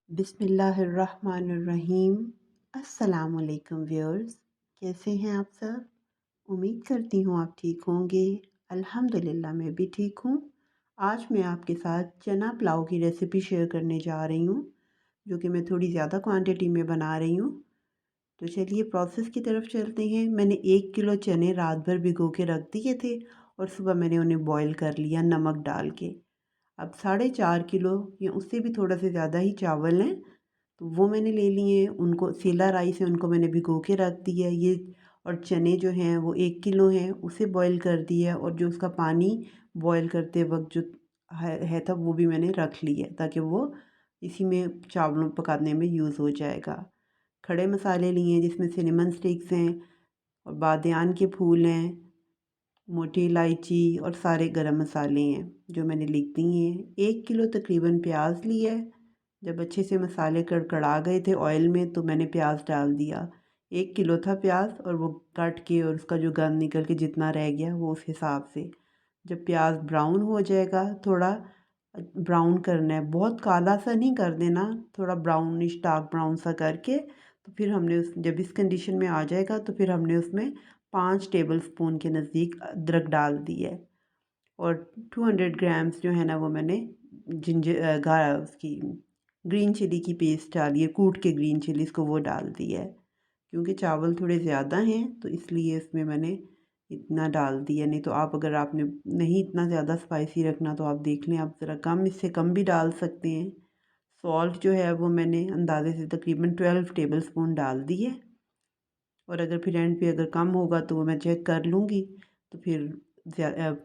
बिस्मिल्लाहिर्रहमानिर्रहीम। अस्सलामुअलैकुम व्यूअर्स, कैसे हैं आप सब। उम्मीद करती हूँ आप ठीक होंगे। अल्हम्दुलिल्लाह मैं भी ठीक हूँ। आज मैं आपके साथ चना पुलाव की रेसिपी शेयर करने जा रही हूँ, जो कि मैं थोड़ी ज़्यादा क्वांटिटी में बना रही हूँ। तो चलिए प्रोसेस की तरफ चलते हैं। मैंने 1 किलो चने रात भर भिगो के रख दिए थे और सुबह मैंने उन्हें बॉईल कर लिया नमक डाल के। अब 4.5 किलो या उससे भी थोड़ा सा ज़्यादा ही चावल हैं, तो वो मैंने ले लिए हैं। उनको सेला राइस है, उनको मैंने भिगो के रख दिया है ये। और चने जो हैं वो 1 किलो हैं, उसे बॉईल कर दिया है। और जो उसका पानी बॉईल करते वक्त जो है था वो भी मैंने रख लिया है, ताकि वो इसी में चावलों पकाने में यूज़ हो जाएगा। खड़े मसाले लिए हैं, जिसमें सिनेमन स्टिक्स हैं और बादियान के फूल हैं, मोटी इलायची और सारे गरम मसाले हैं जो मैंने लिख दिए हैं। 1 किलो तकरीबन प्याज लिया है। जब अच्छे से मसाले कड़कड़ा गए थे ऑयल में तो मैंने प्याज डाल दिया। 1 किलो था प्याज, और वो कट के और उसका जो गंद निकल के जितना रह गया वो उस हिसाब से। जब प्याज ब्राउन हो जाएगा, थोड़ा ब्राउन करना है, बहुत काला सा नहीं कर देना, थोड़ा ब्राउनिश डार्क ब्राउन सा करके। तो फिर हमने उस जब इस कंडीशन में आ जाएगा तो फिर हमने उसमें 5 टेबल स्पून के नज़दीक अदरक डाल दी है। और 200 ग्राम्स जो है ना वो मैंने उसकी ग्रीन चिली की पेस्ट डाली है, कूट के ग्रीन चिलीज़ को वो डाल दी है। क्योंकि चावल थोड़े ज़्यादा हैं तो इसलिए इसमें मैंने इतना डाल दिया। नहीं तो आप अगर आपने नहीं इतना ज़्यादा स्पाइसी रखना तो आप देख लें, आप ज़रा कम इससे कम भी डाल सकते हैं। सॉल्ट जो है वो मैंने अंदाजे से तकरीबन 12 टेबल स्पून डाल दी है। और अगर फिर एंड पे अगर कम होगा तो वो मैं चेक कर लूँगी, तो फिर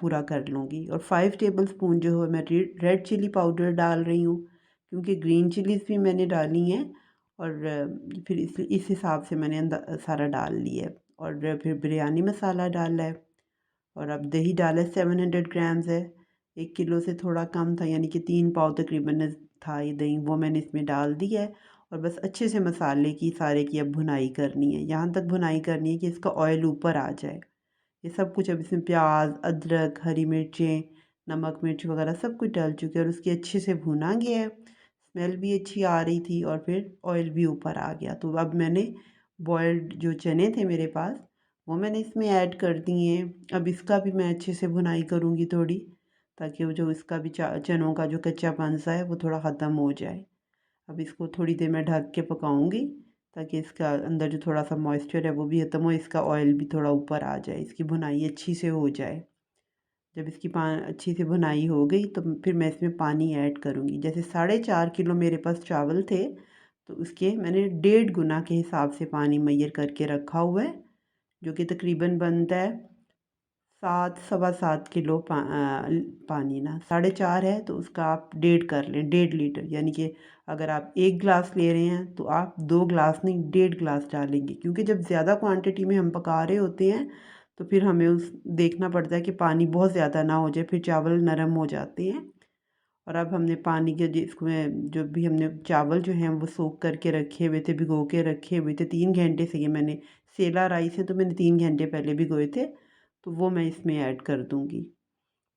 पूरा कर लूँगी। और 5 टेबल स्पून जो है मैं रेड चिली पाउडर डाल रही हूँ, क्योंकि ग्रीन चिलीज़ भी मैंने डाली हैं। और फिर इस हिसाब से मैंने सारा डाल लिया है। और फिर बिरयानी मसाला डाला है। और अब दही डाला है, 700 ग्राम्स है। 1 किलो से थोड़ा कम था, यानी कि 3 पाव तकरीबन था ये दही, वो मैंने इसमें डाल दिया है। और बस अच्छे से मसाले की सारे की अब भुनाई करनी है, यहाँ तक भुनाई करनी है कि इसका ऑयल ऊपर आ जाए। ये सब कुछ अब इसमें प्याज, अदरक, हरी मिर्चें, नमक मिर्च वगैरह सब कुछ डल चुके हैं और उसकी अच्छे से भुना गया है। स्मेल भी अच्छी आ रही थी और फिर ऑयल भी ऊपर आ गया। तो अब मैंने बॉयल्ड जो चने थे मेरे पास वो मैंने इसमें ऐड कर दिए हैं। अब इसका भी मैं अच्छे से भुनाई करूँगी थोड़ी, ताकि वो जो इसका भी चनों का जो कच्चापन सा है वो थोड़ा ख़त्म हो जाए। अब इसको थोड़ी देर मैं ढक के पकाऊंगी, ताकि इसका अंदर जो थोड़ा सा मॉइस्चर है वो भी ख़त्म हो, इसका ऑयल भी थोड़ा ऊपर आ जाए, इसकी भुनाई अच्छी से हो जाए। जब इसकी अच्छी से भुनाई हो गई तो फिर मैं इसमें पानी ऐड करूँगी। जैसे 4.5 किलो मेरे पास चावल थे, तो उसके मैंने 1.5 गुना के हिसाब से पानी मैयर करके रखा हुआ है, जो कि तकरीबन बनता है 7 सवा 7 किलो पानी ना, 4.5 है तो उसका आप 1.5 कर लें, 1.5 लीटर। यानी कि अगर आप 1 गिलास ले रहे हैं तो आप 2 गिलास नहीं 1.5 गिलास डालेंगे, क्योंकि जब ज़्यादा क्वांटिटी में हम पका रहे होते हैं तो फिर हमें उस देखना पड़ता है कि पानी बहुत ज़्यादा ना हो जाए, फिर चावल नरम हो जाते हैं। और अब हमने पानी के जिसमें जो भी हमने चावल जो हैं वो सोख करके रखे हुए थे, भिगो के रखे हुए थे 3 घंटे से। ये मैंने सेला राइस है तो मैंने 3 घंटे पहले भिगोए थे, तो वो मैं इसमें ऐड कर दूँगी।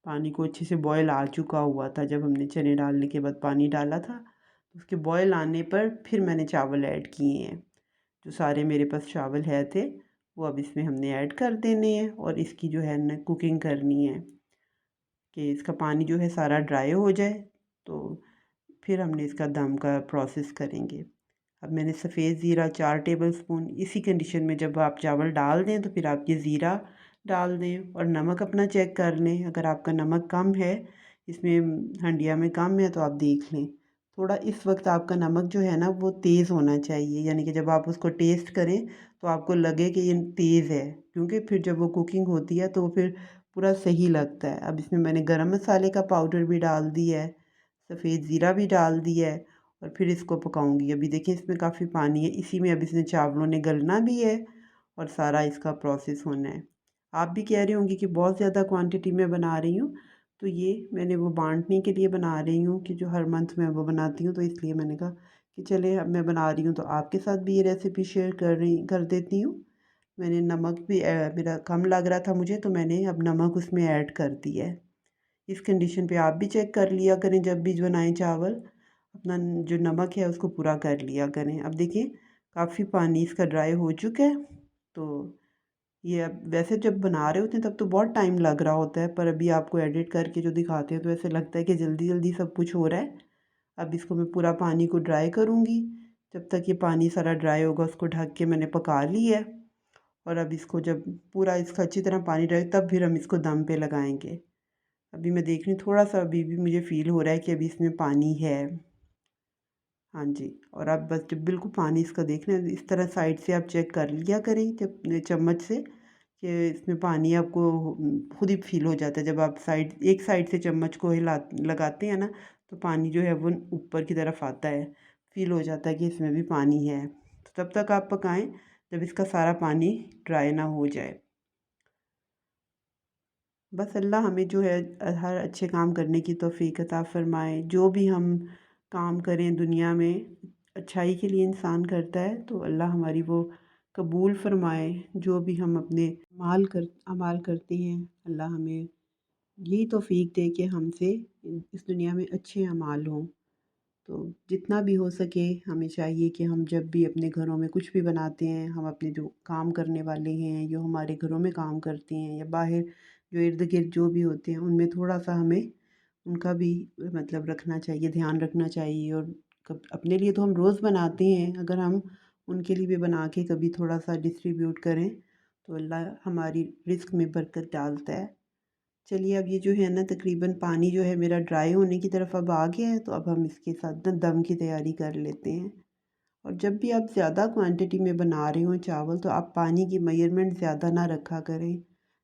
पानी को अच्छे से बॉयल आ चुका हुआ था, जब हमने चने डालने के बाद पानी डाला था, तो उसके बॉयल आने पर फिर मैंने चावल ऐड किए हैं। जो सारे मेरे पास चावल है थे वो अब इसमें हमने ऐड कर देने हैं और इसकी जो है ना कुकिंग करनी है कि इसका पानी जो है सारा ड्राई हो जाए, तो फिर हमने इसका दम का प्रोसेस करेंगे। अब मैंने सफ़ेद ज़ीरा 4 टेबल स्पून, इसी कंडीशन में जब आप चावल डाल दें तो फिर आप ये ज़ीरा डाल दें। और नमक अपना चेक कर लें, अगर आपका नमक कम है, इसमें हंडिया में कम है तो आप देख लें। थोड़ा इस वक्त आपका नमक जो है ना वो तेज़ होना चाहिए, यानी कि जब आप उसको टेस्ट करें तो आपको लगे कि ये तेज़ है, क्योंकि फिर जब वो कुकिंग होती है तो फिर पूरा सही लगता है। अब इसमें मैंने गरम मसाले का पाउडर भी डाल दिया है, सफ़ेद ज़ीरा भी डाल दिया है, और फिर इसको पकाऊंगी। अभी देखिए इसमें काफ़ी पानी है, इसी में अब इसने चावलों ने गलना भी है और सारा इसका प्रोसेस होना है। आप भी कह रही होंगी कि बहुत ज़्यादा क्वांटिटी में बना रही हूँ, तो ये मैंने वो बांटने के लिए बना रही हूँ कि जो हर मंथ मैं वो बनाती हूँ, तो इसलिए मैंने कहा कि चले अब मैं बना रही हूँ तो आपके साथ भी ये रेसिपी शेयर कर देती हूँ। मैंने नमक भी मेरा कम लग रहा था मुझे, तो मैंने अब नमक उसमें ऐड कर दिया है। इस कंडीशन पे आप भी चेक कर लिया करें जब भी बनाएं चावल। अपना जो नमक है उसको पूरा कर लिया करें। अब देखिए काफ़ी पानी इसका ड्राई हो चुका है। तो ये अब वैसे जब बना रहे होते हैं तब तो बहुत टाइम लग रहा होता है, पर अभी आपको एडिट करके जो दिखाते हैं तो ऐसे लगता है कि जल्दी जल्दी सब कुछ हो रहा है। अब इसको मैं पूरा पानी को ड्राई करूँगी। जब तक ये पानी सारा ड्राई होगा उसको ढक के मैंने पका लिया है। और अब इसको जब पूरा इसका अच्छी तरह पानी ड्राई तब फिर हम इसको दम पे लगाएंगे। अभी मैं देख रही हूँ थोड़ा सा अभी भी मुझे फ़ील हो रहा है कि अभी इसमें पानी है। हाँ जी। और आप बस जब बिल्कुल पानी इसका देखना है इस तरह साइड से आप चेक कर लिया करें जब चम्मच से कि इसमें पानी आपको खुद ही फील हो जाता है। जब आप एक साइड से चम्मच को हिला लगाते हैं ना तो पानी जो है वो ऊपर की तरफ आता है, फील हो जाता है कि इसमें भी पानी है। तो तब तक आप पकाएं जब इसका सारा पानी ड्राई ना हो जाए। बस अल्लाह हमें जो है हर अच्छे काम करने की तौफीक अता फ़रमाए। जो भी हम काम करें दुनिया में अच्छाई के लिए इंसान करता है तो अल्लाह हमारी वो कबूल फ़रमाए। जो भी हम अपने अमाल करते हैं अल्लाह हमें यही तौफीक दे कि हमसे इस दुनिया में अच्छे अमाल हों। तो जितना भी हो सके हमें चाहिए कि हम जब भी अपने घरों में कुछ भी बनाते हैं, हम अपने जो काम करने वाले हैं, जो हमारे घरों में काम करते हैं या बाहर जो इर्द-गिर्द जो भी होते हैं, उनमें थोड़ा-सा हमें उनका भी मतलब रखना चाहिए, ध्यान रखना चाहिए। और कब अपने लिए तो हम रोज़ बनाते हैं, अगर हम उनके लिए भी बना के कभी थोड़ा-सा डिस्ट्रीब्यूट करें, तो अल्लाह हमारी रिज़्क में बरकत डालता है। चलिए अब ये जो है ना तकरीबन पानी जो है मेरा ड्राई होने की तरफ अब आ गया है, तो अब हम इसके साथ ना दम की तैयारी कर लेते हैं। और जब भी आप ज़्यादा क्वांटिटी में बना रहे हो चावल तो आप पानी की मेजरमेंट ज़्यादा ना रखा करें,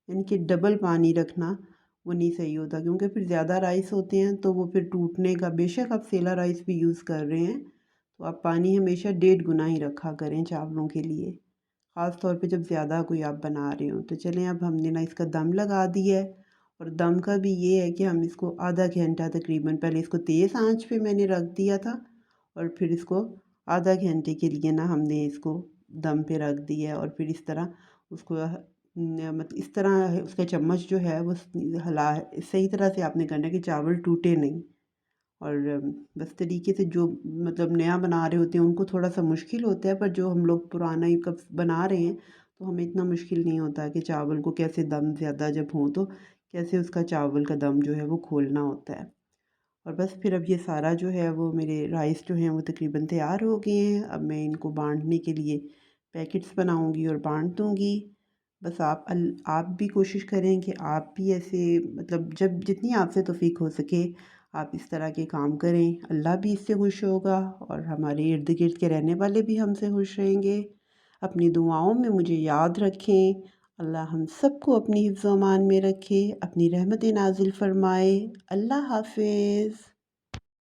यानी कि डबल पानी रखना वो नहीं सही होता, क्योंकि फिर ज़्यादा राइस होते हैं तो वो फिर टूटने का, बेशक आप सेला राइस भी यूज़ कर रहे हैं तो आप पानी हमेशा 1.5 गुना ही रखा करें चावलों के लिए, ख़ास तौर पे जब ज़्यादा कोई आप बना रहे हो। तो चलें अब हमने ना इसका दम लगा दिया है। और दम का भी ये है कि हम इसको आधा घंटा तकरीबन, पहले इसको तेज़ आंच पे मैंने रख दिया था और फिर इसको आधा घंटे के लिए ना हमने इसको दम पे रख दिया है। और फिर इस तरह उसको मतलब इस तरह उसका चम्मच जो है वो हला सही तरह से आपने करना है कि चावल टूटे नहीं। और बस तरीके से जो मतलब नया बना रहे होते हैं उनको थोड़ा सा मुश्किल होता है, पर जो हम लोग पुराना ही कब बना रहे हैं तो हमें इतना मुश्किल नहीं होता कि चावल को कैसे दम ज़्यादा जब हो तो कैसे उसका चावल का दम जो है वो खोलना होता है। और बस फिर अब ये सारा जो है वो मेरे राइस जो हैं वो तकरीबन तैयार हो गए हैं। अब मैं इनको बांटने के लिए पैकेट्स बनाऊंगी और बांट दूंगी। बस आप भी कोशिश करें कि आप भी ऐसे मतलब जब जितनी आपसे तौफीक हो सके आप इस तरह के काम करें, अल्लाह भी इससे खुश होगा और हमारे इर्द गिर्द के रहने वाले भी हमसे खुश रहेंगे। अपनी दुआओं में मुझे याद रखें। अल्लाह हम सबको अपनी हिफ्ज़-ओ-अमान में रखे, अपनी रहमतें नाज़िल फ़रमाए। अल्लाह हाफ़िज़।